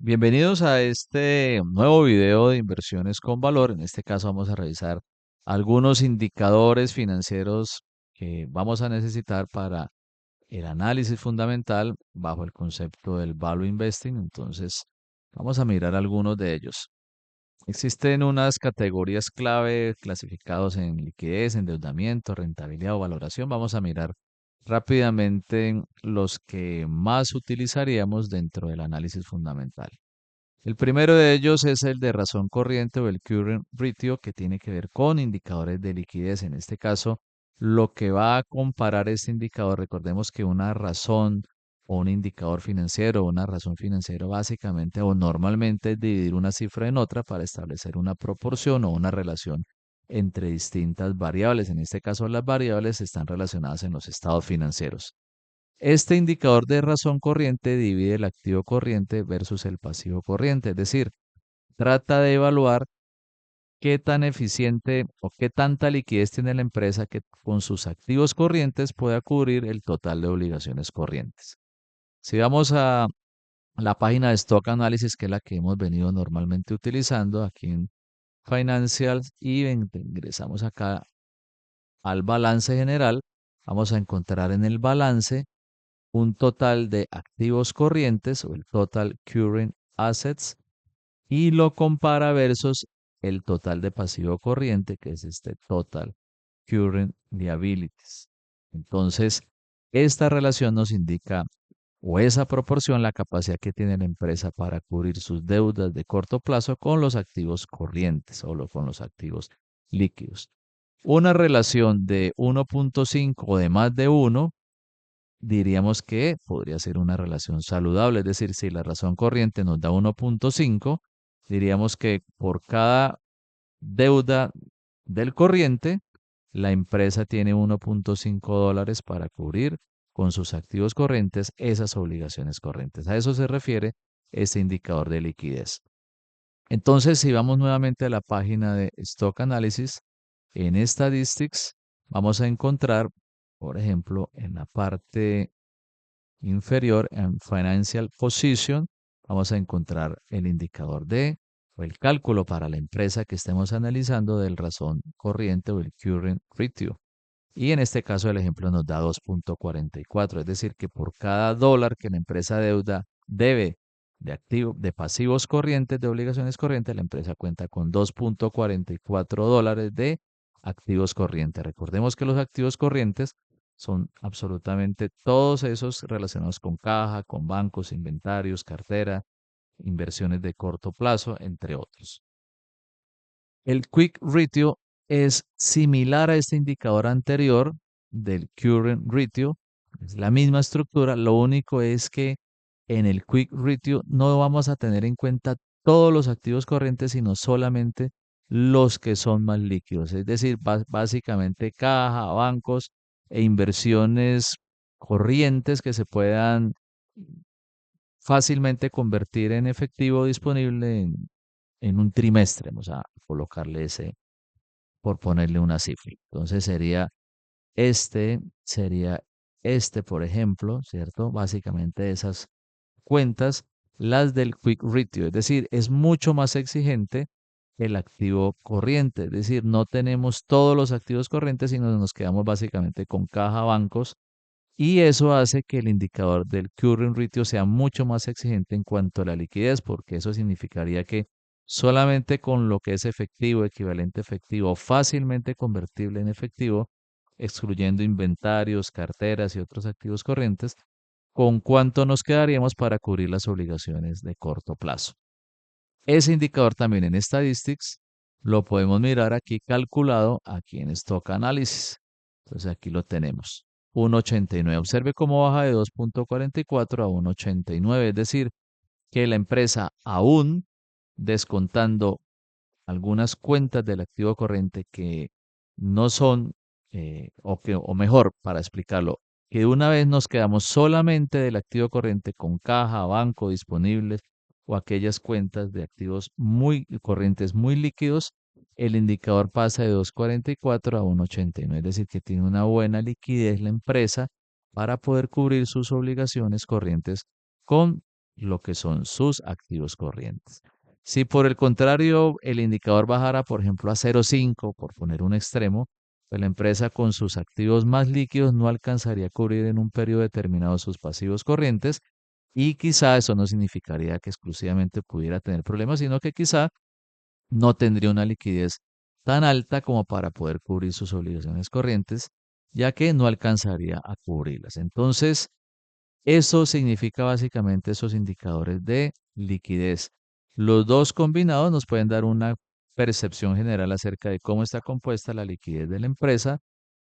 Bienvenidos a este nuevo video de inversiones con valor. En este caso vamos a revisar algunos indicadores financieros que vamos a necesitar para el análisis fundamental bajo el concepto del value investing. Entonces, vamos a mirar algunos de ellos. Existen unas categorías clave clasificados en liquidez, endeudamiento, rentabilidad o valoración. Vamos a mirar rápidamente los que más utilizaríamos dentro del análisis fundamental. El primero de ellos es el de razón corriente o el current ratio, que tiene que ver con indicadores de liquidez. En este caso, lo que va a comparar este indicador, recordemos que una razón o un indicador financiero o una razón financiera básicamente o normalmente es dividir una cifra en otra para establecer una proporción o una relación entre distintas variables. En este caso, las variables están relacionadas en los estados financieros. Este indicador de razón corriente divide el activo corriente versus el pasivo corriente, es decir, trata de evaluar qué tan eficiente o qué tanta liquidez tiene la empresa que con sus activos corrientes pueda cubrir el total de obligaciones corrientes. Si vamos a la página de Stock Analysis, que es la que hemos venido normalmente utilizando aquí en Financials, y ingresamos acá al balance general, vamos a encontrar en el balance un total de activos corrientes o el total current assets y lo compara versus el total de pasivo corriente, que es este total current liabilities. Entonces, esta relación nos indica, o esa proporción, la capacidad que tiene la empresa para cubrir sus deudas de corto plazo con los activos corrientes o con los activos líquidos. Una relación de 1.5 o de más de 1 diríamos que podría ser una relación saludable. Es decir, si la razón corriente nos da 1.5, diríamos que por cada deuda del corriente, la empresa tiene 1.5 dólares para cubrir con sus activos corrientes esas obligaciones corrientes. A eso se refiere este indicador de liquidez. Entonces, si vamos nuevamente a la página de Stock Analysis, en Statistics vamos a encontrar, por ejemplo, en la parte inferior en Financial Position, vamos a encontrar el indicador de o el cálculo para la empresa que estemos analizando del razón corriente o el current ratio. Y en este caso el ejemplo nos da 2.44, es decir, que por cada dólar que la empresa debe de pasivos corrientes, de obligaciones corrientes, la empresa cuenta con 2.44 dólares de activos corrientes. Recordemos que los activos corrientes son absolutamente todos esos relacionados con caja, con bancos, inventarios, cartera, inversiones de corto plazo, entre otros. El Quick Ratio es similar a este indicador anterior del Current Ratio, es la misma estructura, lo único es que en el Quick Ratio no vamos a tener en cuenta todos los activos corrientes, sino solamente los que son más líquidos, es decir, básicamente caja, bancos e inversiones corrientes que se puedan fácilmente convertir en efectivo disponible en un trimestre. Vamos a colocarle ese por ponerle una cifra. Entonces sería este, por ejemplo, ¿cierto? Básicamente esas cuentas, las del Quick Ratio, es decir, es mucho más exigente el activo corriente, es decir, no tenemos todos los activos corrientes, sino nos quedamos básicamente con caja, bancos, y eso hace que el indicador del current ratio sea mucho más exigente en cuanto a la liquidez, porque eso significaría que solamente con lo que es efectivo, equivalente efectivo, fácilmente convertible en efectivo, excluyendo inventarios, carteras y otros activos corrientes, ¿con cuánto nos quedaríamos para cubrir las obligaciones de corto plazo? Ese indicador también en Statistics lo podemos mirar aquí calculado aquí en Stock Analysis. Entonces aquí lo tenemos. 1.89. Observe cómo baja de 2.44 a 1.89. Es decir, que la empresa aún descontando algunas cuentas del activo corriente que no son, o mejor, para explicarlo, que una vez nos quedamos solamente del activo corriente con caja, banco disponibles o aquellas cuentas de activos muy corrientes, muy líquidos, el indicador pasa de 2.44 a 1.89, es decir, que tiene una buena liquidez la empresa para poder cubrir sus obligaciones corrientes con lo que son sus activos corrientes. Si por el contrario el indicador bajara, por ejemplo, a 0,5, por poner un extremo, pues la empresa con sus activos más líquidos no alcanzaría a cubrir en un periodo determinado sus pasivos corrientes y quizá eso no significaría que exclusivamente pudiera tener problemas, sino que quizá no tendría una liquidez tan alta como para poder cubrir sus obligaciones corrientes, ya que no alcanzaría a cubrirlas. Entonces, eso significa básicamente esos indicadores de liquidez. Los dos combinados nos pueden dar una percepción general acerca de cómo está compuesta la liquidez de la empresa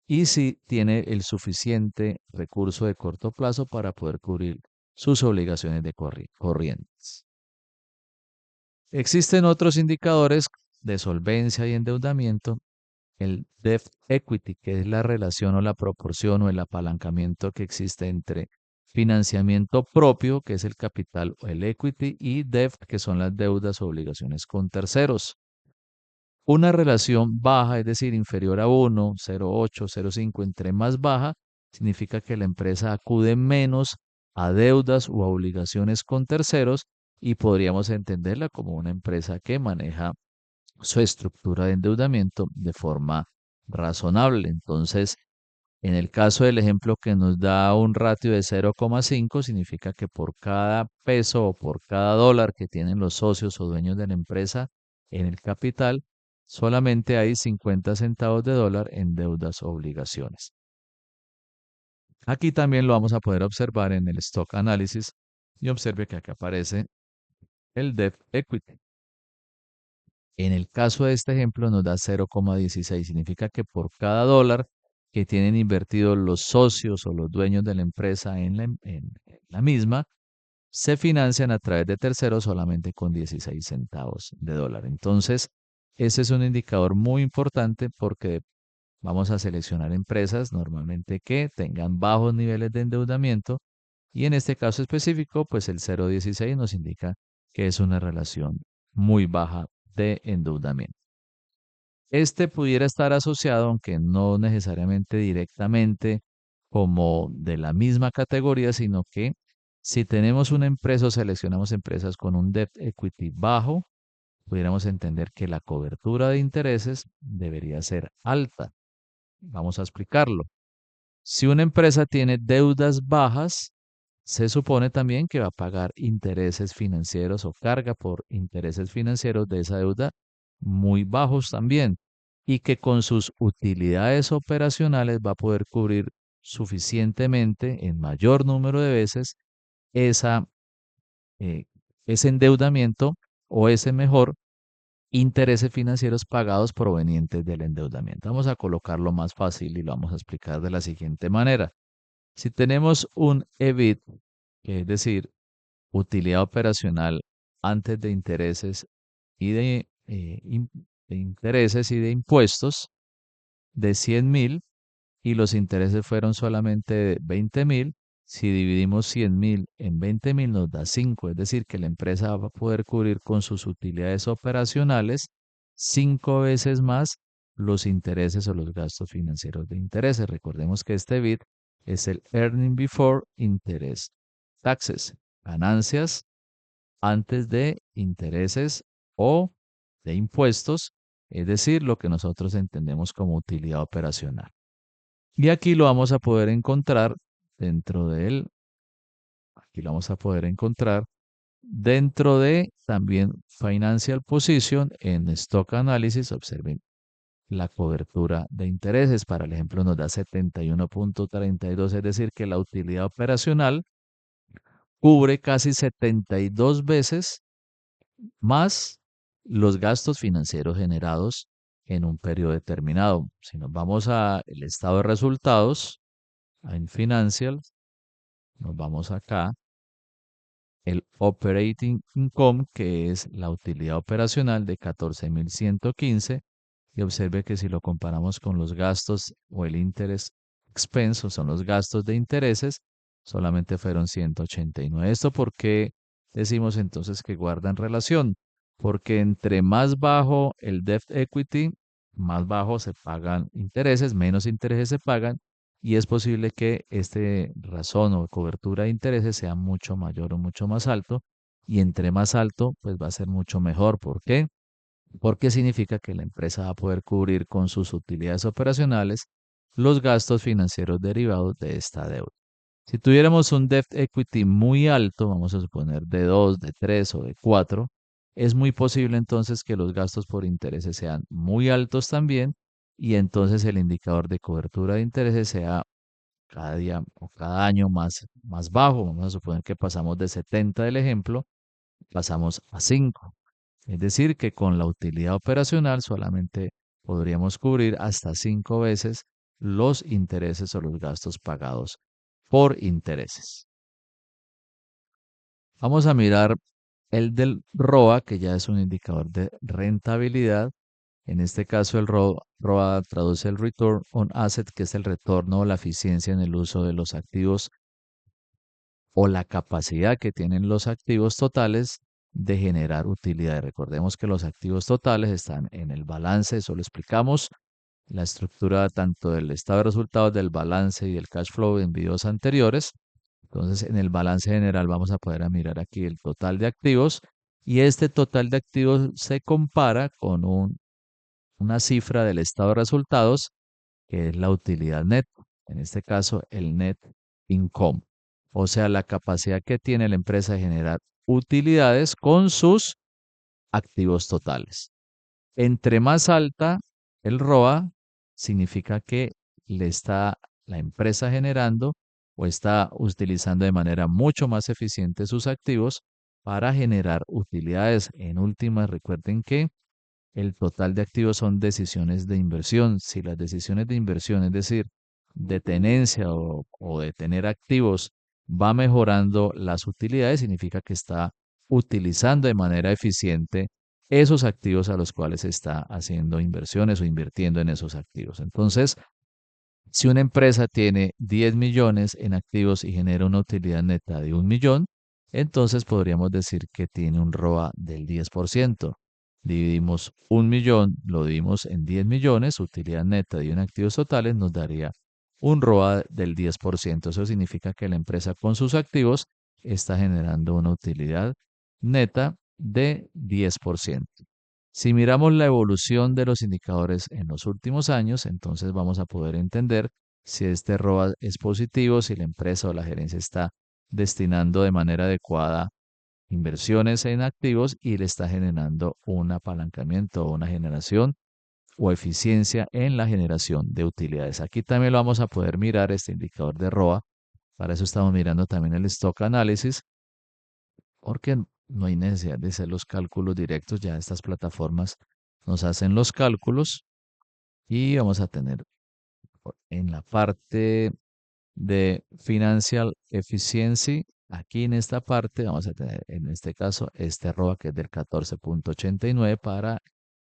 y si tiene el suficiente recurso de corto plazo para poder cubrir sus obligaciones de corrientes. Existen otros indicadores de solvencia y endeudamiento. El debt equity, que es la relación o la proporción o el apalancamiento que existe entre financiamiento propio, que es el capital o el equity, y debt, que son las deudas o obligaciones con terceros. Una relación baja, es decir, inferior a 1, 0,8, 0,5, entre más baja, significa que la empresa acude menos a deudas u obligaciones con terceros y podríamos entenderla como una empresa que maneja su estructura de endeudamiento de forma razonable. Entonces, en el caso del ejemplo que nos da un ratio de 0,5, significa que por cada peso o por cada dólar que tienen los socios o dueños de la empresa en el capital, solamente hay 50 centavos de dólar en deudas o obligaciones. Aquí también lo vamos a poder observar en el stock análisis y observe que aquí aparece el debt equity. En el caso de este ejemplo nos da 0,16. Significa que por cada dólar que tienen invertido los socios o los dueños de la empresa en la misma, se financian a través de terceros solamente con 16 centavos de dólar. Entonces, ese es un indicador muy importante porque vamos a seleccionar empresas normalmente que tengan bajos niveles de endeudamiento y en este caso específico, pues el 0,16 nos indica que es una relación muy baja de endeudamiento. Este pudiera estar asociado, aunque no necesariamente directamente como de la misma categoría, sino que si tenemos una empresa o seleccionamos empresas con un debt equity bajo, pudiéramos entender que la cobertura de intereses debería ser alta. Vamos a explicarlo. Si una empresa tiene deudas bajas, se supone también que va a pagar intereses financieros o carga por intereses financieros de esa deuda muy bajos también y que con sus utilidades operacionales va a poder cubrir suficientemente en mayor número de veces esa, eh, ese endeudamiento o ese mejor intereses financieros pagados provenientes del endeudamiento. Vamos a colocarlo más fácil y lo vamos a explicar de la siguiente manera. Si tenemos un EBIT, que es decir, utilidad operacional antes de intereses y de intereses y de impuestos de 100,000 y los intereses fueron solamente de 20,000, si dividimos 100,000 en 20,000 nos da 5, es decir, que la empresa va a poder cubrir con sus utilidades operacionales 5 veces más los intereses o los gastos financieros de intereses. Recordemos que este bit es el Earning Before Interest Taxes, ganancias antes de intereses o de impuestos, es decir, lo que nosotros entendemos como utilidad operacional. Y aquí lo vamos a poder encontrar dentro de él, aquí lo vamos a poder encontrar dentro de también Financial Position en Stock Analysis. Observen la cobertura de intereses. Para el ejemplo nos da 71,32, es decir, que la utilidad operacional cubre casi 72 veces más los gastos financieros generados en un periodo determinado. Si nos vamos al estado de resultados, en Financial, nos vamos acá, el Operating Income, que es la utilidad operacional de 14,115, y observe que si lo comparamos con los gastos o el interest expense, o son los gastos de intereses, solamente fueron 189. ¿Esto por qué decimos entonces que guardan relación? Porque entre más bajo el debt equity, más bajo se pagan intereses, menos intereses se pagan, y es posible que este razón o cobertura de intereses sea mucho mayor o mucho más alto, y entre más alto, pues va a ser mucho mejor. ¿Por qué? Porque significa que la empresa va a poder cubrir con sus utilidades operacionales los gastos financieros derivados de esta deuda. Si tuviéramos un debt equity muy alto, vamos a suponer de 2, de 3 o de 4, es muy posible entonces que los gastos por intereses sean muy altos también, y entonces el indicador de cobertura de intereses sea cada día o cada año más bajo. Vamos a suponer que pasamos de 70 del ejemplo, pasamos a 5. Es decir, que con la utilidad operacional solamente podríamos cubrir hasta 5 veces los intereses o los gastos pagados por intereses. Vamos a mirar el del ROA, que ya es un indicador de rentabilidad. En este caso, el ROA traduce el Return on Asset, que es el retorno o la eficiencia en el uso de los activos o la capacidad que tienen los activos totales de generar utilidad. Recordemos que los activos totales están en el balance, eso lo explicamos, la estructura tanto del estado de resultados, del balance y del cash flow en videos anteriores. Entonces, en el balance general vamos a poder mirar aquí el total de activos, y este total de activos se compara con una cifra del estado de resultados, que es la utilidad neta, en este caso el net income, o sea, la capacidad que tiene la empresa de generar utilidades con sus activos totales. Entre más alta el ROA, significa que le está la empresa generando o está utilizando de manera mucho más eficiente sus activos para generar utilidades. En últimas, recuerden que el total de activos son decisiones de inversión. Si las decisiones de inversión, es decir, de tenencia o de tener activos, va mejorando las utilidades, significa que está utilizando de manera eficiente esos activos a los cuales está haciendo inversiones o invirtiendo en esos activos. Entonces, si una empresa tiene 10 millones en activos y genera una utilidad neta de 1 millón, entonces podríamos decir que tiene un ROA del 10%. Dividimos 1 millón, lo dividimos en 10 millones, utilidad neta de un activos totales nos daría un ROA del 10%. Eso significa que la empresa con sus activos está generando una utilidad neta de 10%. Si miramos la evolución de los indicadores en los últimos años, entonces vamos a poder entender si este ROA es positivo, si la empresa o la gerencia está destinando de manera adecuada inversiones en activos y le está generando un apalancamiento o una generación o eficiencia en la generación de utilidades. Aquí también lo vamos a poder mirar, este indicador de ROA. Para eso estamos mirando también el stock análisis, porque no hay necesidad de hacer los cálculos directos. Ya estas plataformas nos hacen los cálculos, y vamos a tener en la parte de Financial Efficiency, aquí en esta parte vamos a tener en este caso este ROA, que es del 14.89 para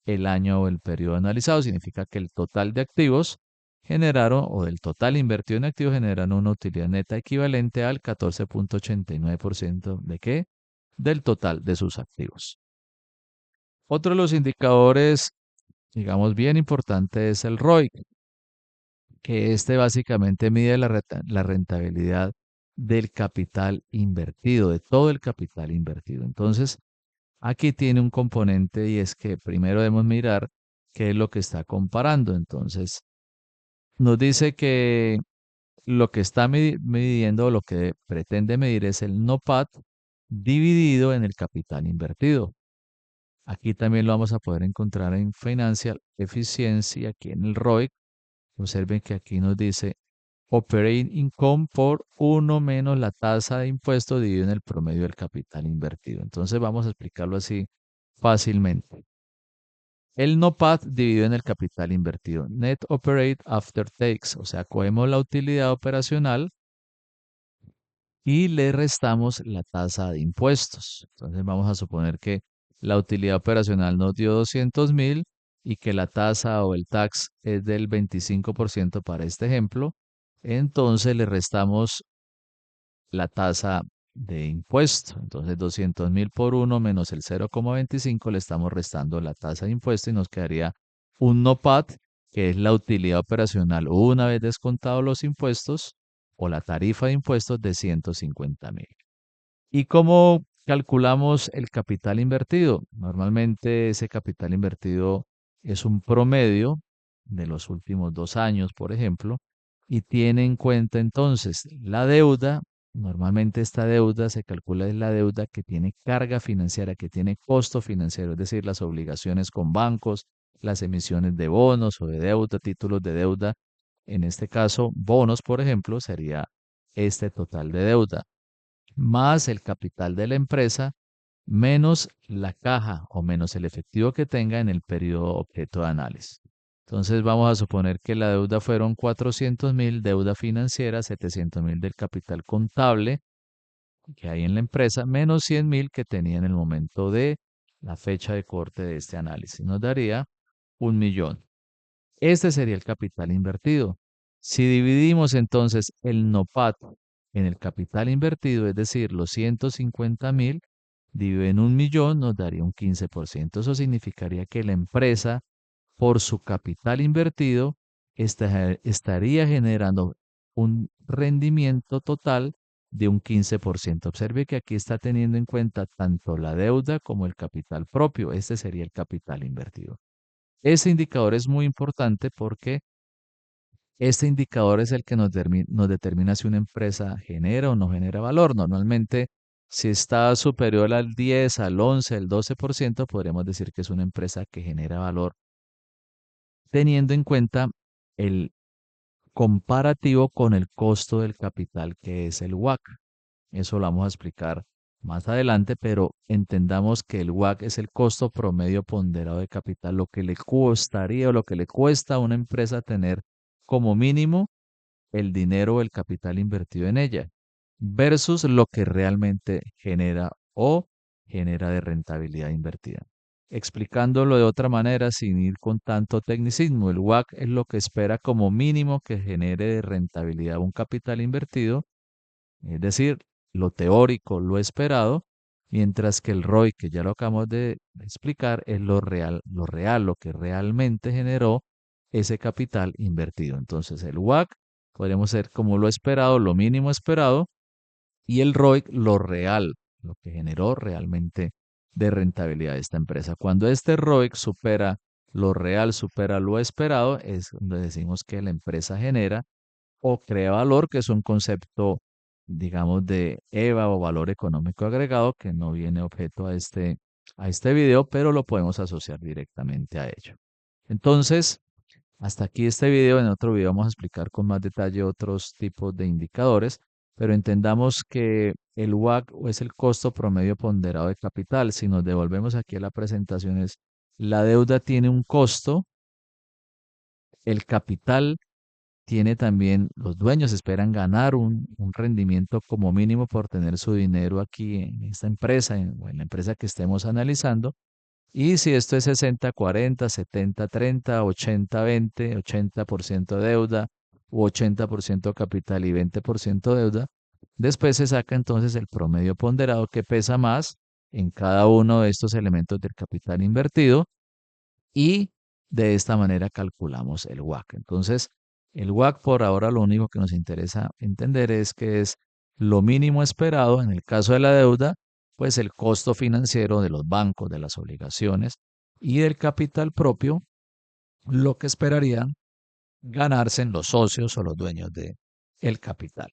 el año o el periodo analizado. Significa que el total de activos generaron, o del total invertido en activos, generaron una utilidad neta equivalente al 14.89% de qué? Del total de sus activos. Otro de los indicadores, digamos, bien importante es el ROIC, que este básicamente mide la rentabilidad del capital invertido, de todo el capital invertido. Entonces, aquí tiene un componente, y es que primero debemos mirar qué es lo que está comparando. Entonces, nos dice que lo que está midiendo, o lo que pretende medir, es el NOPAT dividido en el capital invertido. Aquí también lo vamos a poder encontrar en Financial Efficiency, aquí en el ROIC. Observen que aquí nos dice Operating Income por 1 menos la tasa de impuesto dividido en el promedio del capital invertido. Entonces vamos a explicarlo así fácilmente. El NOPAT dividido en el capital invertido. Net Operate After Takes. O sea, cogemos la utilidad operacional y le restamos la tasa de impuestos. Entonces vamos a suponer que la utilidad operacional nos dio 200,000 y que la tasa o el tax es del 25% para este ejemplo. Entonces le restamos la tasa de impuesto. Entonces 200,000 por 1 menos el 0,25, le estamos restando la tasa de impuesto y nos quedaría un NOPAT que es la utilidad operacional una vez descontados los impuestos o la tarifa de impuestos de 150.000. ¿Y cómo calculamos el capital invertido? Normalmente ese capital invertido es un promedio de los últimos 2 años, por ejemplo, y tiene en cuenta entonces la deuda. Normalmente esta deuda se calcula es la deuda que tiene carga financiera, que tiene costo financiero, es decir, las obligaciones con bancos, las emisiones de bonos o de deuda, títulos de deuda. En este caso, bonos, por ejemplo, sería este total de deuda más el capital de la empresa, menos la caja o menos el efectivo que tenga en el periodo objeto de análisis. Entonces vamos a suponer que la deuda fueron 400.000, deuda financiera, 700.000 del capital contable que hay en la empresa, menos 100.000 que tenía en el momento de la fecha de corte de este análisis. Nos daría 1.000.000. Este sería el capital invertido. Si dividimos entonces el NOPAT en el capital invertido, es decir, los 150.000, dividido en 1.000.000, nos daría un 15%. Eso significaría que la empresa, por su capital invertido, estaría generando un rendimiento total de un 15%. Observe que aquí está teniendo en cuenta tanto la deuda como el capital propio. Este sería el capital invertido. Ese indicador es muy importante porque este indicador es el que nos determina si una empresa genera o no genera valor. Normalmente, si está superior al 10, al 11, al 12%, podríamos decir que es una empresa que genera valor, teniendo en cuenta el comparativo con el costo del capital, que es el WACC. Eso lo vamos a explicar más adelante, pero entendamos que el WACC es el costo promedio ponderado de capital, lo que le costaría o lo que le cuesta a una empresa tener como mínimo el dinero o el capital invertido en ella, versus lo que realmente genera o genera de rentabilidad invertida. Explicándolo de otra manera, sin ir con tanto tecnicismo, el WACC es lo que espera como mínimo que genere de rentabilidad un capital invertido, es decir, lo teórico, lo esperado, mientras que el ROI, que ya lo acabamos de explicar, es lo real, lo que realmente generó ese capital invertido. Entonces, el WACC podríamos ser como lo esperado, lo mínimo esperado, y el ROI, lo real, lo que generó realmente de rentabilidad de esta empresa. Cuando este ROI supera lo real, supera lo esperado, es donde decimos que la empresa genera o crea valor, que es un concepto, digamos, de EVA o valor económico agregado, que no viene objeto a este video, pero lo podemos asociar directamente a ello. Entonces, hasta aquí este video. En otro video vamos a explicar con más detalle otros tipos de indicadores, pero entendamos que el WACC es el costo promedio ponderado de capital. Si nos devolvemos aquí a la presentación, es la deuda tiene un costo, el capital tiene también, los dueños esperan ganar un rendimiento como mínimo por tener su dinero aquí en esta empresa o en la empresa que estemos analizando. Y si esto es 60-40, 70-30, 80-20, 80% deuda u 80% capital y 20% deuda, después se saca entonces el promedio ponderado que pesa más en cada uno de estos elementos del capital invertido y de esta manera calculamos el WACC. Entonces, el WACC por ahora lo único que nos interesa entender es que es lo mínimo esperado en el caso de la deuda, pues el costo financiero de los bancos, de las obligaciones y del capital propio, lo que esperarían ganarse en los socios o los dueños de el capital.